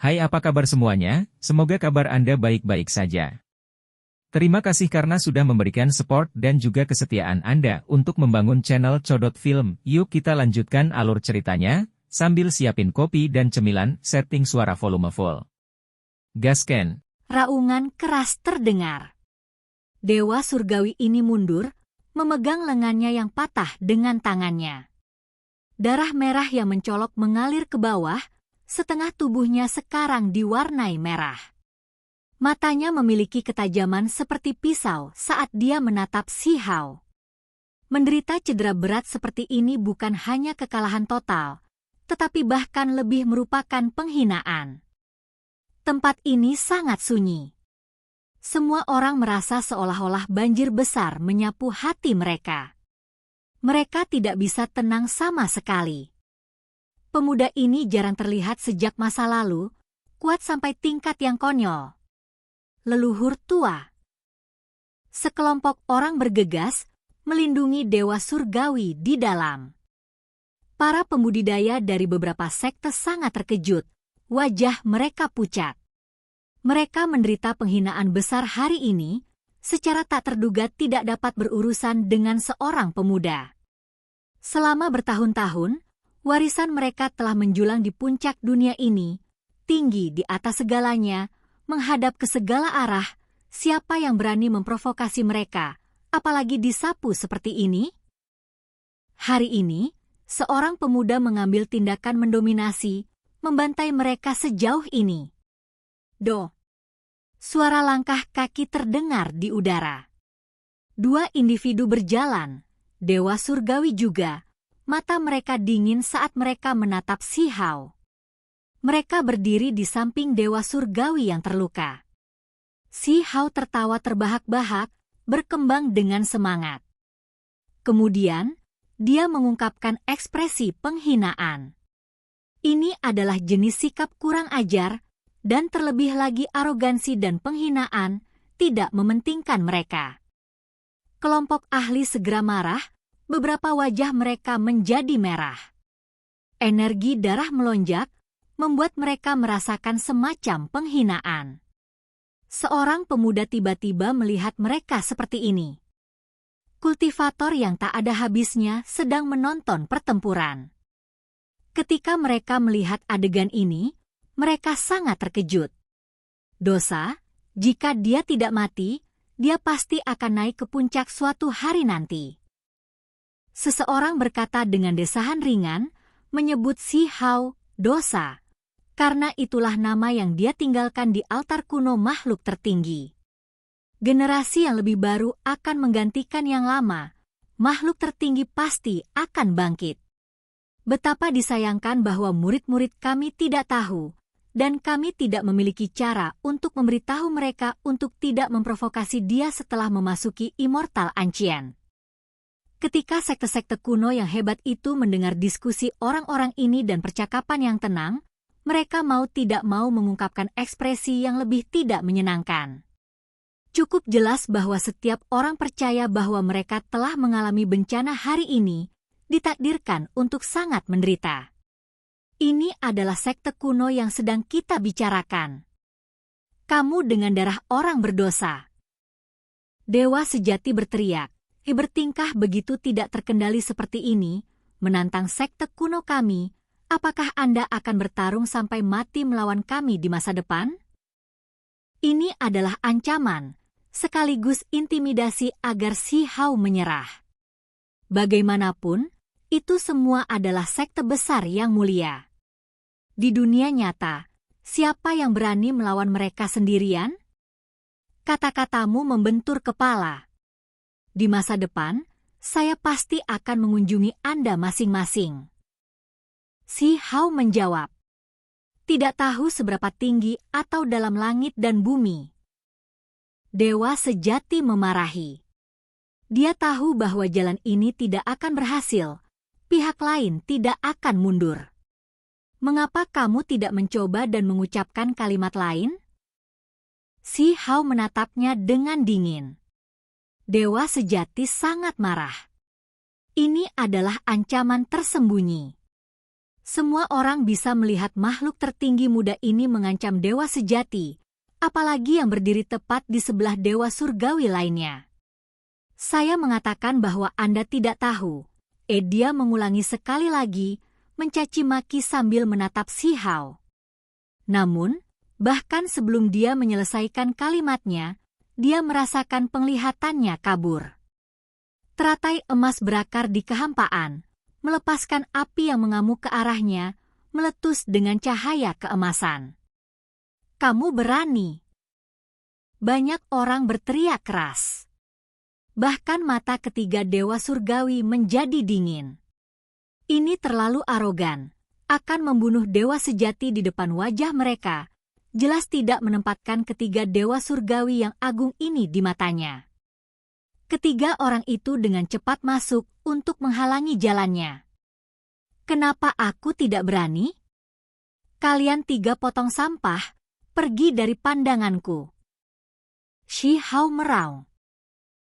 Hai, apa kabar semuanya? Semoga kabar Anda baik-baik saja. Terima kasih karena sudah memberikan support dan juga kesetiaan Anda untuk membangun channel Codot Film. Yuk kita lanjutkan alur ceritanya, sambil siapin kopi dan cemilan, setting suara volume full. Gasken. Raungan keras terdengar. Dewa surgawi ini mundur, memegang lengannya yang patah dengan tangannya. Darah merah yang mencolok mengalir ke bawah, setengah tubuhnya sekarang diwarnai merah. Matanya memiliki ketajaman seperti pisau saat dia menatap Si Hao. Menderita cedera berat seperti ini bukan hanya kekalahan total, tetapi bahkan lebih merupakan penghinaan. Tempat ini sangat sunyi. Semua orang merasa seolah-olah banjir besar menyapu hati mereka. Mereka tidak bisa tenang sama sekali. Pemuda ini jarang terlihat sejak masa lalu, kuat sampai tingkat yang konyol. Leluhur tua. Sekelompok orang bergegas, melindungi dewa surgawi di dalam. Para pembudidaya dari beberapa sekte sangat terkejut, wajah mereka pucat. Mereka menderita penghinaan besar hari ini, secara tak terduga tidak dapat berurusan dengan seorang pemuda. Selama bertahun-tahun, warisan mereka telah menjulang di puncak dunia ini, tinggi di atas segalanya, menghadap ke segala arah. Siapa yang berani memprovokasi mereka, apalagi disapu seperti ini? Hari ini, seorang pemuda mengambil tindakan mendominasi, membantai mereka sejauh ini. Do. Suara langkah kaki terdengar di udara. Dua individu berjalan, dewa surgawi juga, mata mereka dingin saat mereka menatap Si Hao. Mereka berdiri di samping dewa surgawi yang terluka. Si Hao tertawa terbahak-bahak, berkembang dengan semangat. Kemudian, dia mengungkapkan ekspresi penghinaan. Ini adalah jenis sikap kurang ajar, dan terlebih lagi arogansi dan penghinaan, tidak mementingkan mereka. Kelompok ahli segera marah, beberapa wajah mereka menjadi merah. Energi darah melonjak, membuat mereka merasakan semacam penghinaan. Seorang pemuda tiba-tiba melihat mereka seperti ini. Kultivator yang tak ada habisnya sedang menonton pertempuran. Ketika mereka melihat adegan ini, mereka sangat terkejut. Dosa, jika dia tidak mati, dia pasti akan naik ke puncak suatu hari nanti. Seseorang berkata dengan desahan ringan, menyebut Si Hao, dosa. Karena itulah nama yang dia tinggalkan di altar kuno makhluk tertinggi. Generasi yang lebih baru akan menggantikan yang lama. Makhluk tertinggi pasti akan bangkit. Betapa disayangkan bahwa murid-murid kami tidak tahu, dan kami tidak memiliki cara untuk memberitahu mereka untuk tidak memprovokasi dia setelah memasuki Immortal Ancient. Ketika sekte-sekte kuno yang hebat itu mendengar diskusi orang-orang ini dan percakapan yang tenang, mereka mau tidak mau mengungkapkan ekspresi yang lebih tidak menyenangkan. Cukup jelas bahwa setiap orang percaya bahwa mereka telah mengalami bencana hari ini, ditakdirkan untuk sangat menderita. Ini adalah sekte kuno yang sedang kita bicarakan. Kamu dengan darah orang berdosa. Dewa sejati berteriak, bertingkah begitu tidak terkendali seperti ini, menantang sekte kuno kami. Apakah Anda akan bertarung sampai mati melawan kami di masa depan? Ini adalah ancaman, sekaligus intimidasi agar Si Hao menyerah. Bagaimanapun, itu semua adalah sekte besar yang mulia. Di dunia nyata, siapa yang berani melawan mereka sendirian? Kata-katamu membentur kepala. Di masa depan, saya pasti akan mengunjungi Anda masing-masing. Si Hao menjawab, tidak tahu seberapa tinggi atau dalam langit dan bumi. Dewa sejati memarahi. Dia tahu bahwa jalan ini tidak akan berhasil, pihak lain tidak akan mundur. Mengapa kamu tidak mencoba dan mengucapkan kalimat lain? Si Hao menatapnya dengan dingin. Dewa sejati sangat marah. Ini adalah ancaman tersembunyi. Semua orang bisa melihat makhluk tertinggi muda ini mengancam dewa sejati, apalagi yang berdiri tepat di sebelah dewa surgawi lainnya. Saya mengatakan bahwa Anda tidak tahu. Dia mengulangi sekali lagi, mencaci maki sambil menatap Xi Hao. Namun, bahkan sebelum dia menyelesaikan kalimatnya, dia merasakan penglihatannya kabur. Teratai emas berakar di kehampaan, melepaskan api yang mengamuk ke arahnya, meletus dengan cahaya keemasan. "Kamu berani!" Banyak orang berteriak keras. Bahkan mata ketiga dewa surgawi menjadi dingin. Ini terlalu arogan, akan membunuh dewa sejati di depan wajah mereka, jelas tidak menempatkan ketiga dewa surgawi yang agung ini di matanya. Ketiga orang itu dengan cepat masuk untuk menghalangi jalannya. "Kenapa aku tidak berani? Kalian 3 potong sampah, pergi dari pandanganku." Xi Hao meraung.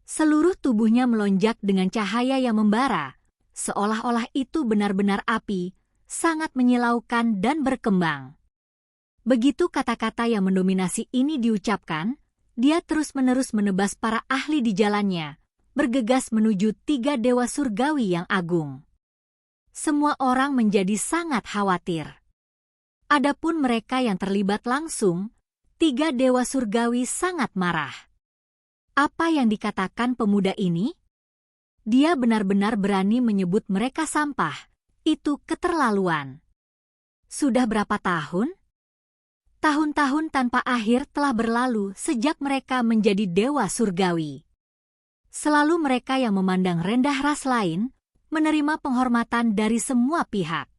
Seluruh tubuhnya melonjak dengan cahaya yang membara, seolah-olah itu benar-benar api, sangat menyilaukan dan berkembang. Begitu kata-kata yang mendominasi ini diucapkan, dia terus-menerus menebas para ahli di jalannya, bergegas menuju 3 dewa surgawi yang agung. Semua orang menjadi sangat khawatir. Adapun mereka yang terlibat langsung, 3 dewa surgawi sangat marah. Apa yang dikatakan pemuda ini? Dia benar-benar berani menyebut mereka sampah. Itu keterlaluan. Sudah berapa tahun? Tahun-tahun tanpa akhir telah berlalu sejak mereka menjadi dewa surgawi. Selalu mereka yang memandang rendah ras lain, menerima penghormatan dari semua pihak.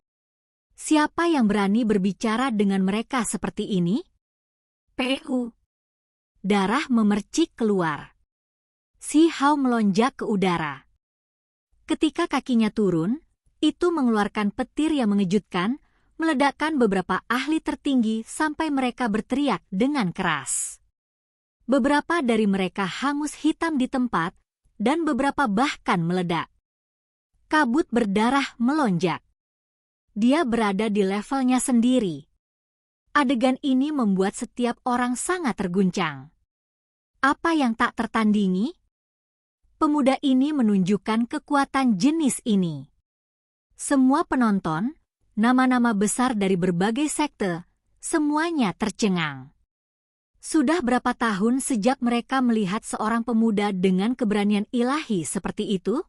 Siapa yang berani berbicara dengan mereka seperti ini? PU. Darah memercik keluar. Xi Hao melonjak ke udara. Ketika kakinya turun, itu mengeluarkan petir yang mengejutkan, meledakkan beberapa ahli tertinggi sampai mereka berteriak dengan keras. Beberapa dari mereka hangus hitam di tempat, dan beberapa bahkan meledak. Kabut berdarah melonjak. Dia berada di levelnya sendiri. Adegan ini membuat setiap orang sangat terguncang. Apa yang tak tertandingi? Pemuda ini menunjukkan kekuatan jenis ini. Semua penonton, nama-nama besar dari berbagai sekte, semuanya tercengang. Sudah berapa tahun sejak mereka melihat seorang pemuda dengan keberanian ilahi seperti itu?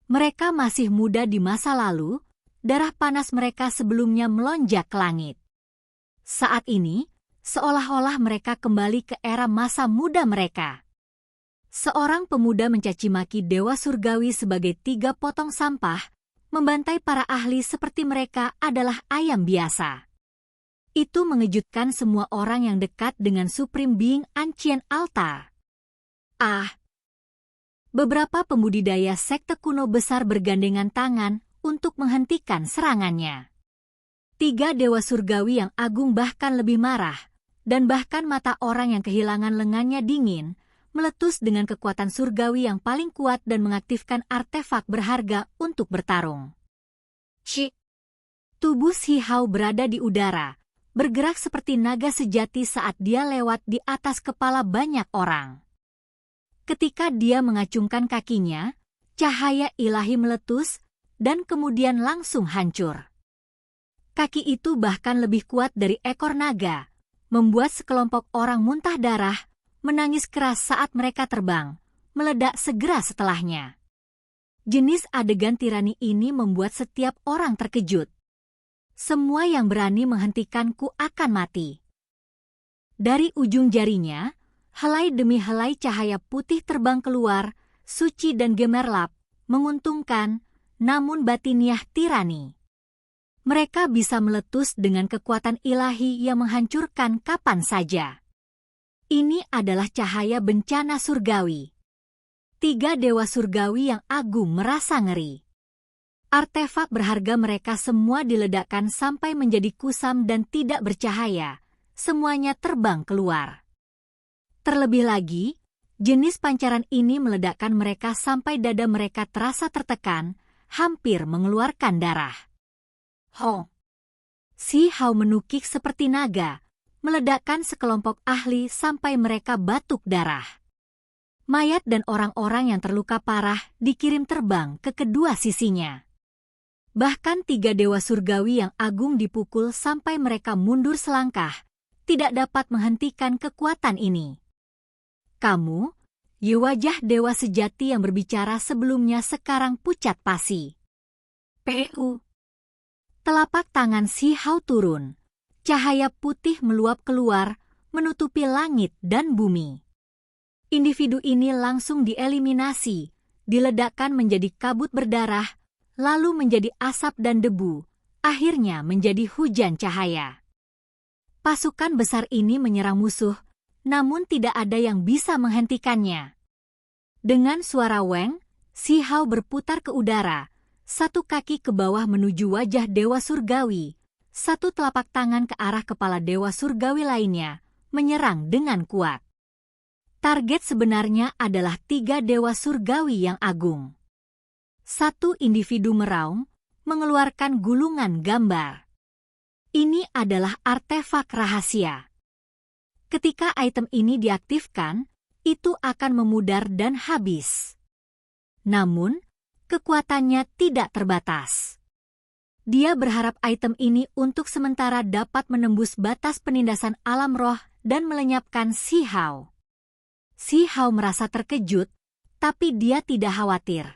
Mereka masih muda di masa lalu, darah panas mereka sebelumnya melonjak ke langit. Saat ini, seolah-olah mereka kembali ke era masa muda mereka. Seorang pemuda mencaci maki dewa surgawi sebagai 3 potong sampah, membantai para ahli seperti mereka adalah ayam biasa. Itu mengejutkan semua orang yang dekat dengan Supreme Being Ancient Altar. Beberapa pembudidaya sekte kuno besar bergandengan tangan untuk menghentikan serangannya. 3 dewa surgawi yang agung bahkan lebih marah, dan bahkan mata orang yang kehilangan lengannya dingin, meletus dengan kekuatan surgawi yang paling kuat dan mengaktifkan artefak berharga untuk bertarung. Tubuh Xi Hao berada di udara, bergerak seperti naga sejati saat dia lewat di atas kepala banyak orang. Ketika dia mengacungkan kakinya, cahaya ilahi meletus, dan kemudian langsung hancur. Kaki itu bahkan lebih kuat dari ekor naga, membuat sekelompok orang muntah darah, menangis keras saat mereka terbang, meledak segera setelahnya. Jenis adegan tirani ini membuat setiap orang terkejut. Semua yang berani menghentikanku akan mati. Dari ujung jarinya, helai demi helai cahaya putih terbang keluar, suci dan gemerlap, menguntungkan, namun batiniah tirani. Mereka bisa meletus dengan kekuatan ilahi yang menghancurkan kapan saja. Ini adalah cahaya bencana surgawi. 3 dewa surgawi yang agung merasa ngeri. Artefak berharga mereka semua diledakkan sampai menjadi kusam dan tidak bercahaya. Semuanya terbang keluar. Terlebih lagi, jenis pancaran ini meledakkan mereka sampai dada mereka terasa tertekan, hampir mengeluarkan darah. Ho! Si Hao menukik seperti naga, meledakkan sekelompok ahli sampai mereka batuk darah. Mayat dan orang-orang yang terluka parah dikirim terbang ke kedua sisinya. Bahkan 3 dewa surgawi yang agung dipukul sampai mereka mundur selangkah, tidak dapat menghentikan kekuatan ini. Kamu, ye wajah dewa sejati yang berbicara sebelumnya sekarang pucat pasi. Pu. Telapak tangan si Hao turun. Cahaya putih meluap keluar, menutupi langit dan bumi. Individu ini langsung dieliminasi, diledakkan menjadi kabut berdarah, lalu menjadi asap dan debu, akhirnya menjadi hujan cahaya. Pasukan besar ini menyerang musuh, namun tidak ada yang bisa menghentikannya. Dengan suara weng, si Hao berputar ke udara, satu kaki ke bawah menuju wajah dewa surgawi, satu telapak tangan ke arah kepala dewa surgawi lainnya, menyerang dengan kuat. Target sebenarnya adalah 3 dewa surgawi yang agung. Satu individu meraung, mengeluarkan gulungan gambar. Ini adalah artefak rahasia. Ketika item ini diaktifkan, itu akan memudar dan habis. Namun, kekuatannya tidak terbatas. Dia berharap item ini untuk sementara dapat menembus batas penindasan alam roh dan melenyapkan si Hao. Si Hao merasa terkejut, tapi dia tidak khawatir.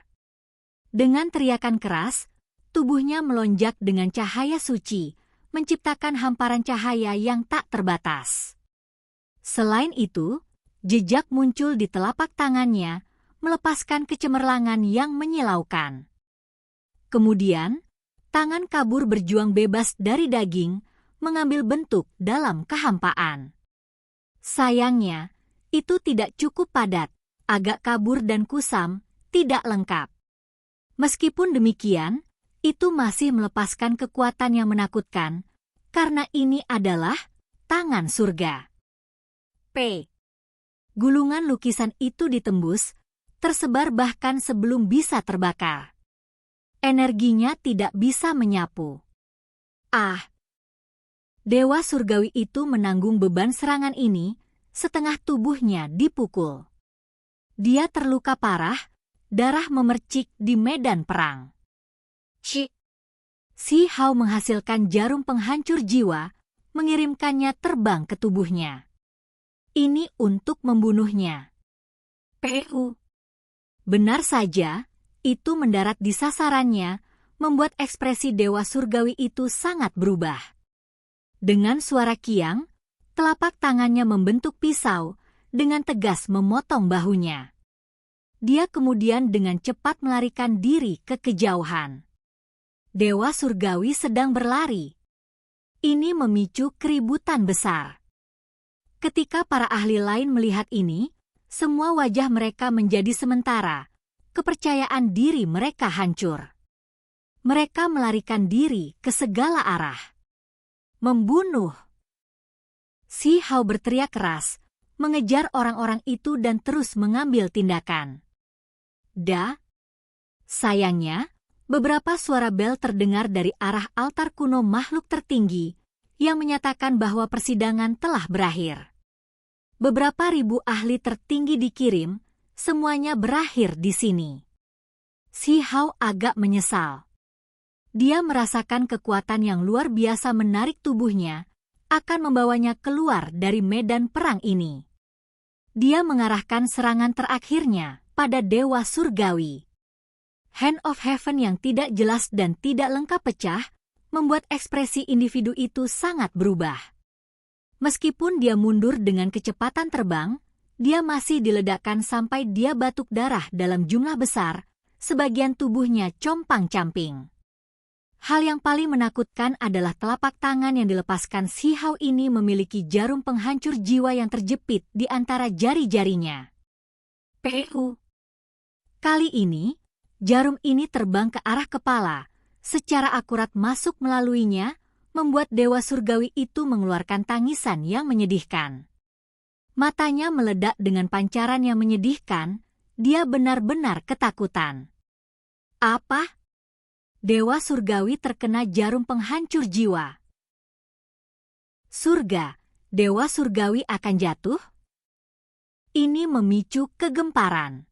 Dengan teriakan keras, tubuhnya melonjak dengan cahaya suci, menciptakan hamparan cahaya yang tak terbatas. Selain itu, jejak muncul di telapak tangannya, melepaskan kecemerlangan yang menyilaukan. Kemudian, tangan kabur berjuang bebas dari daging, mengambil bentuk dalam kehampaan. Sayangnya, itu tidak cukup padat, agak kabur dan kusam, tidak lengkap. Meskipun demikian, itu masih melepaskan kekuatan yang menakutkan, karena ini adalah tangan surga. P. Gulungan lukisan itu ditembus, tersebar bahkan sebelum bisa terbakar. Energinya tidak bisa menyapu. Dewa surgawi itu menanggung beban serangan ini, setengah tubuhnya dipukul. Dia terluka parah, darah memercik di medan perang. Si Hao menghasilkan jarum penghancur jiwa, mengirimkannya terbang ke tubuhnya. Ini untuk membunuhnya. Pu. Benar saja, itu mendarat di sasarannya, membuat ekspresi dewa surgawi itu sangat berubah. Dengan suara kiang, telapak tangannya membentuk pisau, dengan tegas memotong bahunya. Dia kemudian dengan cepat melarikan diri ke kejauhan. Dewa surgawi sedang berlari. Ini memicu keributan besar. Ketika para ahli lain melihat ini, semua wajah mereka menjadi sementara, kepercayaan diri mereka hancur. Mereka melarikan diri ke segala arah. Membunuh. Si Hao berteriak keras, mengejar orang-orang itu dan terus mengambil tindakan. Sayangnya, beberapa suara bel terdengar dari arah altar kuno makhluk tertinggi, yang menyatakan bahwa persidangan telah berakhir. Beberapa ribu ahli tertinggi dikirim, semuanya berakhir di sini. Si Hao agak menyesal. Dia merasakan kekuatan yang luar biasa menarik tubuhnya, akan membawanya keluar dari medan perang ini. Dia mengarahkan serangan terakhirnya pada dewa surgawi. Hand of Heaven yang tidak jelas dan tidak lengkap pecah, membuat ekspresi individu itu sangat berubah. Meskipun dia mundur dengan kecepatan terbang, dia masih diledakkan sampai dia batuk darah dalam jumlah besar, sebagian tubuhnya compang-camping. Hal yang paling menakutkan adalah telapak tangan yang dilepaskan si Hao ini memiliki jarum penghancur jiwa yang terjepit di antara jari-jarinya. Pu. Kali ini, jarum ini terbang ke arah kepala, secara akurat masuk melaluinya, membuat dewa surgawi itu mengeluarkan tangisan yang menyedihkan. Matanya meledak dengan pancaran yang menyedihkan, dia benar-benar ketakutan. Apa? Dewa surgawi terkena jarum penghancur jiwa. Surga, dewa surgawi akan jatuh? Ini memicu kegemparan.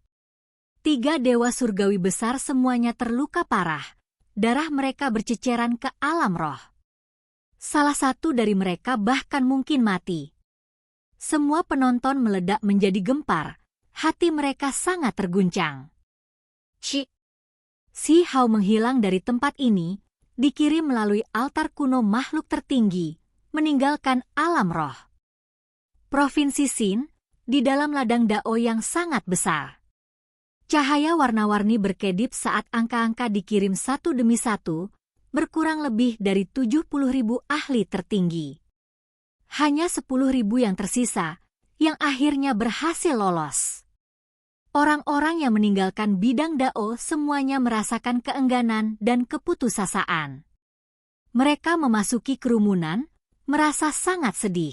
3 dewa surgawi besar semuanya terluka parah. Darah mereka berceceran ke alam roh. Salah satu dari mereka bahkan mungkin mati. Semua penonton meledak menjadi gempar. Hati mereka sangat terguncang. Si Hao menghilang dari tempat ini, dikirim melalui altar kuno makhluk tertinggi, meninggalkan alam roh. Provinsi Xin, di dalam ladang Dao yang sangat besar. Cahaya warna-warni berkedip saat angka-angka dikirim satu demi satu, berkurang lebih dari 70.000 ahli tertinggi. Hanya 10.000 yang tersisa, yang akhirnya berhasil lolos. Orang-orang yang meninggalkan bidang Dao semuanya merasakan keengganan dan keputusasaan. Mereka memasuki kerumunan, merasa sangat sedih.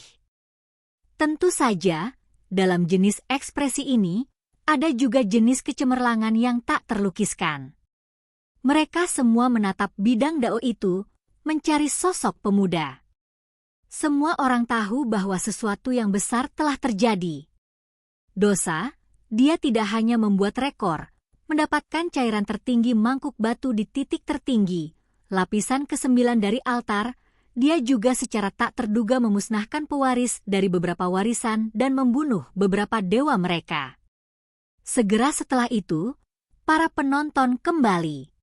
Tentu saja, dalam jenis ekspresi ini, ada juga jenis kecemerlangan yang tak terlukiskan. Mereka semua menatap bidang Dao itu, mencari sosok pemuda. Semua orang tahu bahwa sesuatu yang besar telah terjadi. Dosa, dia tidak hanya membuat rekor, mendapatkan cairan tertinggi mangkuk batu di titik tertinggi, lapisan ke-9 dari altar, dia juga secara tak terduga memusnahkan pewaris dari beberapa warisan dan membunuh beberapa dewa mereka. Segera setelah itu, para penonton kembali.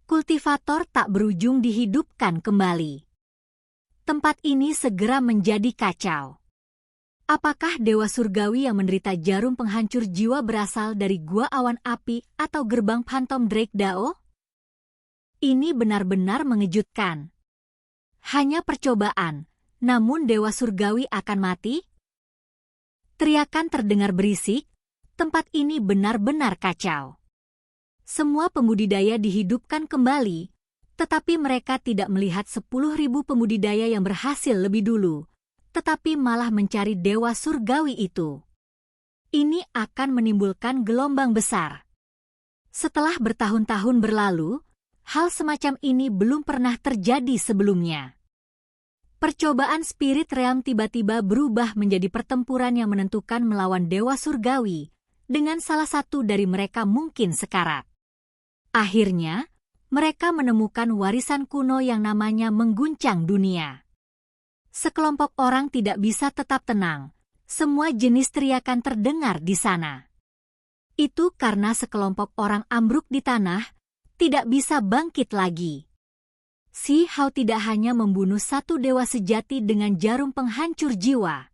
Kultivator tak berujung dihidupkan kembali. Tempat ini segera menjadi kacau. Apakah dewa surgawi yang menderita jarum penghancur jiwa berasal dari gua awan api atau gerbang Phantom Drake Dao? Ini benar-benar mengejutkan. Hanya percobaan, namun dewa surgawi akan mati? Teriakan terdengar berisik. Tempat ini benar-benar kacau. Semua pembudidaya dihidupkan kembali, tetapi mereka tidak melihat 10.000 pembudidaya yang berhasil lebih dulu, tetapi malah mencari dewa surgawi itu. Ini akan menimbulkan gelombang besar. Setelah bertahun-tahun berlalu, hal semacam ini belum pernah terjadi sebelumnya. Percobaan spirit realm tiba-tiba berubah menjadi pertempuran yang menentukan melawan dewa surgawi, dengan salah satu dari mereka mungkin sekarat. Akhirnya, mereka menemukan warisan kuno yang namanya mengguncang dunia. Sekelompok orang tidak bisa tetap tenang. Semua jenis teriakan terdengar di sana. Itu karena sekelompok orang ambruk di tanah, tidak bisa bangkit lagi. Si Hao tidak hanya membunuh satu dewa sejati dengan jarum penghancur jiwa.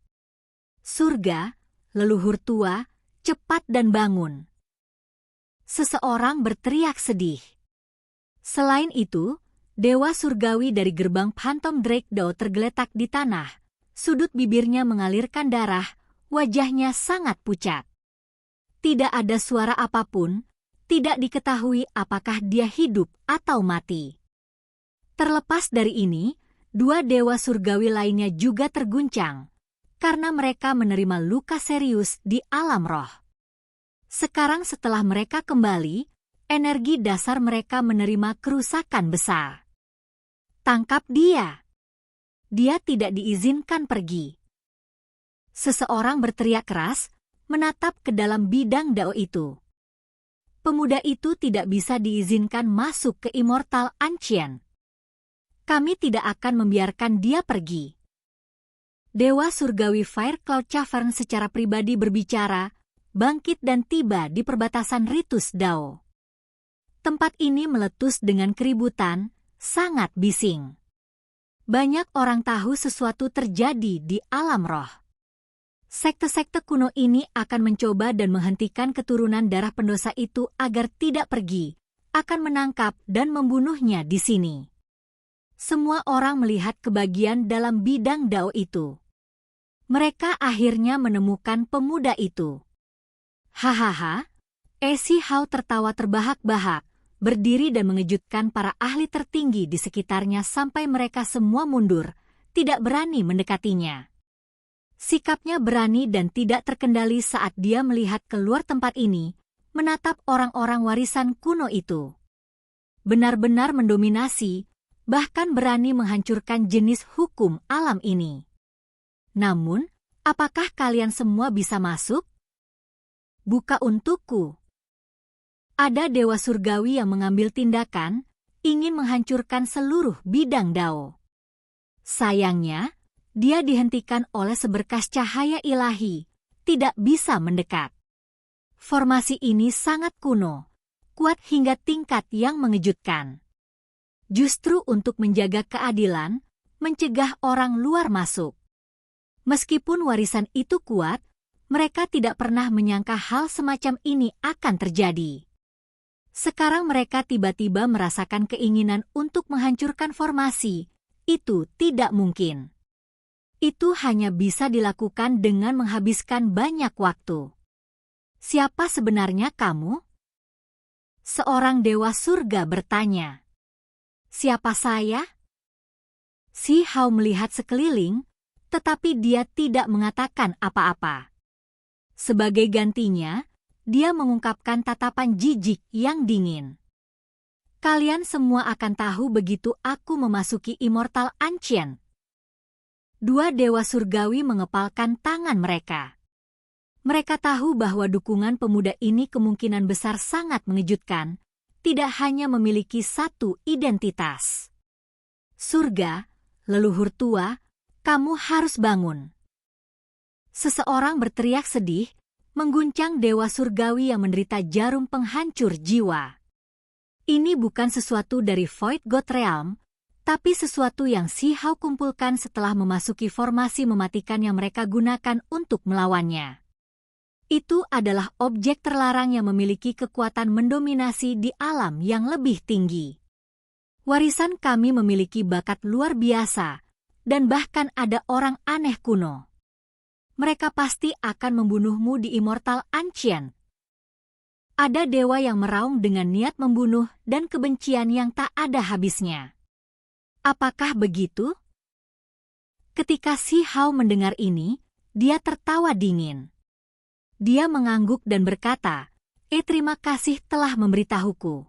Surga, leluhur tua, cepat dan bangun. Seseorang berteriak sedih. Selain itu, dewa surgawi dari gerbang Phantom Drake Dao tergeletak di tanah. Sudut bibirnya mengalirkan darah, wajahnya sangat pucat. Tidak ada suara apapun, tidak diketahui apakah dia hidup atau mati. Terlepas dari ini, 2 dewa surgawi lainnya juga terguncang, karena mereka menerima luka serius di alam roh. Sekarang setelah mereka kembali, energi dasar mereka menerima kerusakan besar. Tangkap dia. Dia tidak diizinkan pergi. Seseorang berteriak keras, menatap ke dalam bidang Dao itu. Pemuda itu tidak bisa diizinkan masuk ke Immortal Ancient. Kami tidak akan membiarkan dia pergi. Dewa surgawi Fire Cloud Cavern secara pribadi berbicara, bangkit dan tiba di perbatasan Ritus Dao. Tempat ini meletus dengan keributan, sangat bising. Banyak orang tahu sesuatu terjadi di alam roh. Sekte-sekte kuno ini akan mencoba dan menghentikan keturunan darah pendosa itu agar tidak pergi, akan menangkap dan membunuhnya di sini. Semua orang melihat kebahagiaan dalam bidang Dao itu. Mereka akhirnya menemukan pemuda itu. Hahaha, Si Hao tertawa terbahak-bahak, berdiri dan mengejutkan para ahli tertinggi di sekitarnya sampai mereka semua mundur, tidak berani mendekatinya. Sikapnya berani dan tidak terkendali saat dia melihat keluar tempat ini, menatap orang-orang warisan kuno itu. benar-benar mendominasi, bahkan berani menghancurkan jenis hukum alam ini. Namun, apakah kalian semua bisa masuk? Buka untukku. Ada dewa surgawi yang mengambil tindakan, ingin menghancurkan seluruh bidang Dao. Sayangnya, dia dihentikan oleh seberkas cahaya ilahi, tidak bisa mendekat. Formasi ini sangat kuno, kuat hingga tingkat yang mengejutkan. Justru untuk menjaga keadilan, mencegah orang luar masuk. Meskipun warisan itu kuat, mereka tidak pernah menyangka hal semacam ini akan terjadi. Sekarang mereka tiba-tiba merasakan keinginan untuk menghancurkan formasi. Itu tidak mungkin. Itu hanya bisa dilakukan dengan menghabiskan banyak waktu. Siapa sebenarnya kamu? Seorang dewa surga bertanya. Siapa saya? Si Hao melihat sekeliling, tetapi dia tidak mengatakan apa-apa. Sebagai gantinya, dia mengungkapkan tatapan jijik yang dingin. Kalian semua akan tahu begitu aku memasuki Immortal Ancient. Dua dewa surgawi mengepalkan tangan mereka. Mereka tahu bahwa dukungan pemuda ini kemungkinan besar sangat mengejutkan, tidak hanya memiliki satu identitas. Surga, leluhur tua, kamu harus bangun. Seseorang berteriak sedih, mengguncang dewa surgawi yang menderita jarum penghancur jiwa. Ini bukan sesuatu dari Void God Realm, tapi sesuatu yang Si Hao kumpulkan setelah memasuki formasi mematikan yang mereka gunakan untuk melawannya. Itu adalah objek terlarang yang memiliki kekuatan mendominasi di alam yang lebih tinggi. Warisan kami memiliki bakat luar biasa, dan bahkan ada orang aneh kuno. Mereka pasti akan membunuhmu di Immortal Ancient. Ada dewa yang meraung dengan niat membunuh dan kebencian yang tak ada habisnya. Apakah begitu? Ketika Si Hao mendengar ini, dia tertawa dingin. Dia mengangguk dan berkata, terima kasih telah memberitahuku.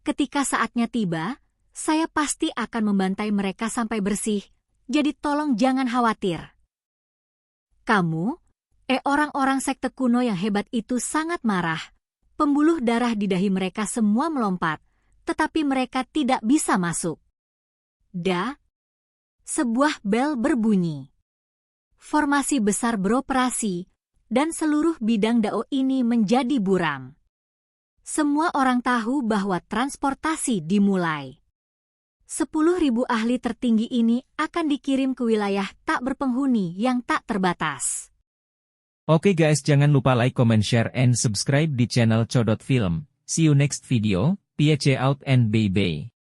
Ketika saatnya tiba, saya pasti akan membantai mereka sampai bersih, jadi tolong jangan khawatir. Kamu, orang-orang sekte kuno yang hebat itu sangat marah. Pembuluh darah di dahi mereka semua melompat, tetapi mereka tidak bisa masuk. Sebuah bel berbunyi. Formasi besar beroperasi, dan seluruh bidang Dao ini menjadi buram. Semua orang tahu bahwa transportasi dimulai. 10.000 ahli tertinggi ini akan dikirim ke wilayah tak berpenghuni yang tak terbatas. Oke guys, jangan lupa like, comment, share, and subscribe di channel Codot Film. See you next video, peace out and bye-bye.